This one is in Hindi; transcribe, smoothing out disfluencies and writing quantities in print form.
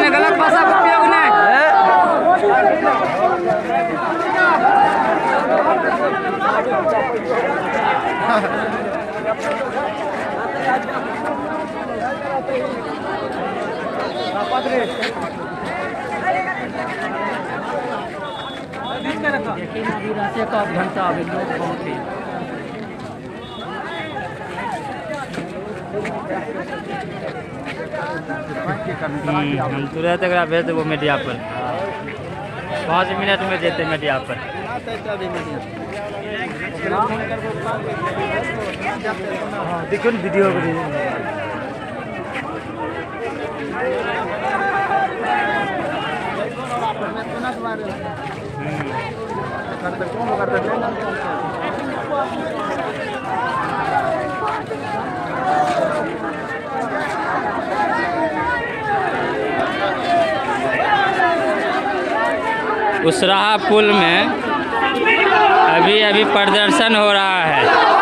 गलत भाषा का उपयोग नहीं। देखिए अभी रात का घंटा अभी लोग बहुत ही हम तुरंत अगर भेज देवो मीडिया पर 5 मिनट में देते मीडिया पर। देखो वीडियो उसराहा पुल में अभी प्रदर्शन हो रहा है।